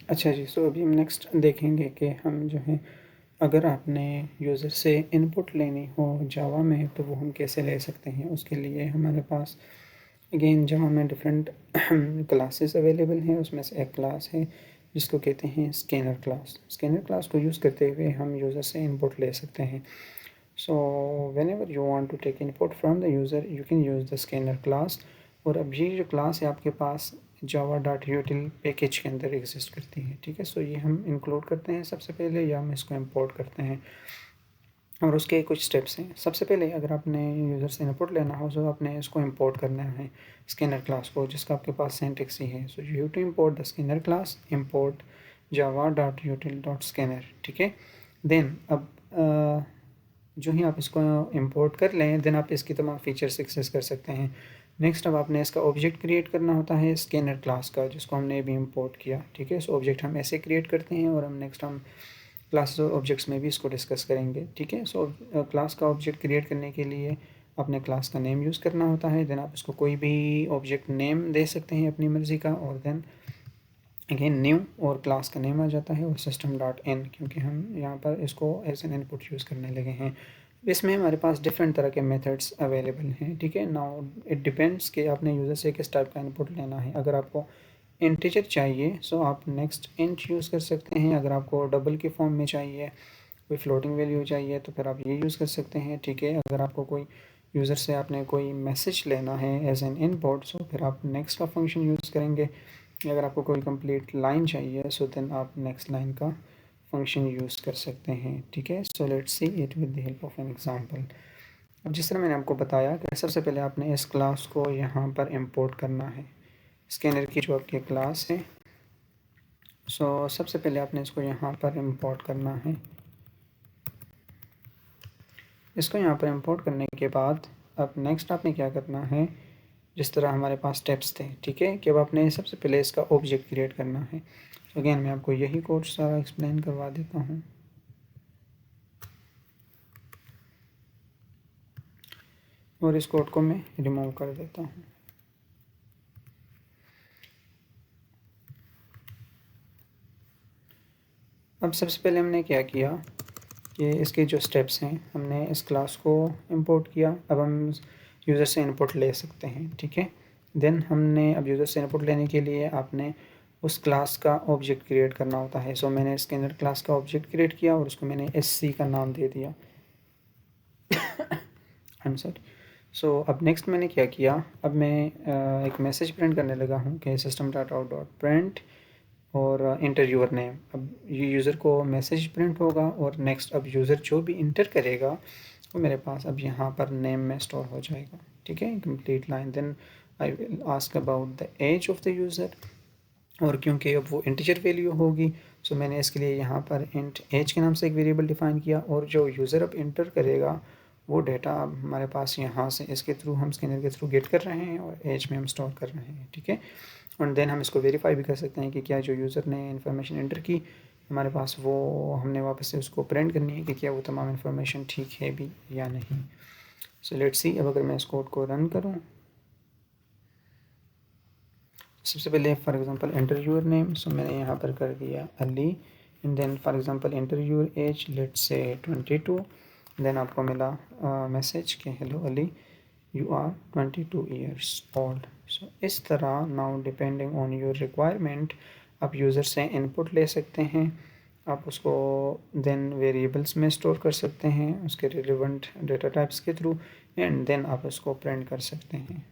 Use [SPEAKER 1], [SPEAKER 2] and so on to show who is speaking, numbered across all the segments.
[SPEAKER 1] अच्छा जी, सो अभी हम नेक्स्ट देखेंगे कि हम जो है अगर आपने यूज़र से इनपुट लेनी हो जावा में तो वो हम कैसे ले सकते हैं। उसके लिए हमारे पास अगेन जावा में डिफरेंट क्लासेस अवेलेबल हैं। उसमें से एक क्लास है जिसको कहते हैं स्कैनर क्लास। स्कैनर क्लास को यूज़ करते हुए हम यूज़र से इनपुट ले सकते हैं। So whenever you want to take input from the user you can use the scanner class. और अब ये जो क्लास है आपके पास जावा डॉट यूटिल पैकेज के अंदर एग्जिस्ट करती है। ठीक है, सो ये हम इंक्लूड करते हैं सबसे पहले, या हम इसको इंपोर्ट करते हैं। और उसके कुछ स्टेप्स हैं। सबसे पहले अगर आपने यूज़र से इनपुट लेना हो तो आपने इसको इंपोर्ट करना है स्कैनर क्लास को, जिसका आपके पास सिंटैक्स ही है। So you to import the scanner class import Java dot util dot scanner. ठीक है, देन अब जो ही आप इसको इंपोर्ट कर लें देन आप इसकी तमाम फीचर्स एक्सेस कर सकते हैं। नेक्स्ट अब आपने इसका ऑब्जेक्ट क्रिएट करना होता है स्कैनर क्लास का, जिसको हमने अभी इंपोर्ट किया। ठीक है, सो ऑब्जेक्ट हम ऐसे क्रिएट करते हैं और हम क्लास और ऑब्जेक्ट्स में भी इसको डिस्कस करेंगे। ठीक है, सो क्लास का ऑब्जेक्ट क्रिएट करने के लिए अपने क्लास का नेम यूज़ करना होता है। देन आप इसको कोई भी ऑब्जेक्ट नेम दे सकते हैं अपनी मर्ज़ी का, और देन अगेन न्यू और क्लास का नेम आ जाता है और सिस्टम डॉट इन, क्योंकि हम यहाँ पर इसको एज एन इनपुट यूज़ करने लगे हैं। इसमें हमारे पास डिफरेंट तरह के मेथड्स अवेलेबल हैं। ठीक है, नाउ इट डिपेंड्स कि आपने यूज़र से किस टाइप का इनपुट लेना है। अगर आपको इंटीजर चाहिए सो आप नेक्स्ट इंट यूज़ कर सकते हैं। अगर आपको डबल के फॉर्म में चाहिए, कोई फ्लोटिंग वैल्यू चाहिए तो फिर आप ये यूज़ कर सकते हैं। ठीक है, अगर आपको कोई यूज़र से आपने कोई मैसेज लेना है एज एन इनपुट सो फिर आप नेक्स्ट का फंक्शन यूज़ करेंगे। अगर आपको कोई कंप्लीट लाइन चाहिए सो देन आप नेक्स्ट लाइन का फंक्शन यूज़ कर सकते हैं। ठीक है, so let's see it with the help of an example. अब जिस तरह मैंने आपको बताया कि सबसे पहले आपने इस क्लास को यहाँ पर इंपोर्ट करना है, स्कैनर की जो आपकी क्लास है। सो सबसे पहले आपने इसको यहाँ पर इंपोर्ट करना है। इसको यहाँ पर इंपोर्ट करने के बाद अब नेक्स्ट आपने क्या करना है, जिस तरह हमारे पास स्टेप्स थे। ठीक है, कि अब आपने सबसे पहले इसका ऑब्जेक्ट क्रिएट करना है। तो अगेन मैं आपको यही कोड सारा एक्सप्लेन करवा देता हूँ। और इस कोड को मैं रिमूव कर देता हूँ। अब सबसे पहले हमने क्या किया कि इसके जो स्टेप्स हैं, हमने इस क्लास को इंपोर्ट किया। अब हम यूज़र से इनपुट ले सकते हैं। ठीक है, देन हमने अब यूज़र से इनपुट लेने के लिए आपने उस क्लास का ऑब्जेक्ट क्रिएट करना होता है। सो मैंने स्कैनर क्लास का ऑब्जेक्ट क्रिएट किया और उसको मैंने SC का नाम दे दिया। I am sorry. सो अब नेक्स्ट मैंने क्या किया, अब मैं एक मैसेज प्रिंट करने लगा हूँ कि system dot out dot print और इंटर यूज़र नेम। अब ये यूज़र को मैसेज प्रिंट होगा और नेक्स्ट अब यूज़र जो भी इंटर करेगा वो मेरे पास अब यहाँ पर नेम में स्टोर हो जाएगा। ठीक है, complete line. Then I will ask about the age of the user, और क्योंकि अब वो इंटीजर वैल्यू होगी सो मैंने इसके लिए यहाँ पर इंट एज के नाम से एक वेरिएबल डिफ़ाइन किया, और जो यूज़र अब इंटर करेगा वो डेटा अब हमारे पास यहाँ से इसके थ्रू हम स्कैनर के थ्रू गेट कर रहे हैं और एज में हम स्टोर कर रहे हैं। ठीक है, और देन हम इसको वेरीफाई भी कर सकते हैं कि क्या जो यूज़र ने इन्फॉर्मेशन एंटर की हमारे पास वो हमने वापस से उसको प्रिंट करनी है कि क्या वो तमाम इन्फॉर्मेशन ठीक है भी या नहीं। सो लेट्स सी, अब अगर मैं इस कोड को रन करूँ, सबसे पहले for example enter your name. So मैंने यहाँ पर कर दिया Ali, and then for example enter your age, let's say 22। Then आपको मिला मैसेज कि hello Ali, you are 22 years old. So इस तरह now depending on your requirement आप यूज़र से इनपुट ले सकते हैं। आप उसको देन वेरिएबल्स में स्टोर कर सकते हैं उसके रिलेवेंट डेटा टाइप्स के थ्रू, एंड देन आप उसको प्रिंट कर सकते हैं।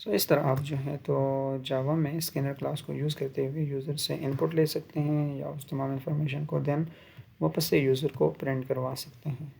[SPEAKER 1] सो इस तरह आप जो है तो जावा में स्कैनर क्लास को यूज़ करते हुए यूज़र से इनपुट ले सकते हैं या उस तमाम इन्फॉर्मेशन को देन वापस से यूज़र को प्रिंट करवा सकते हैं।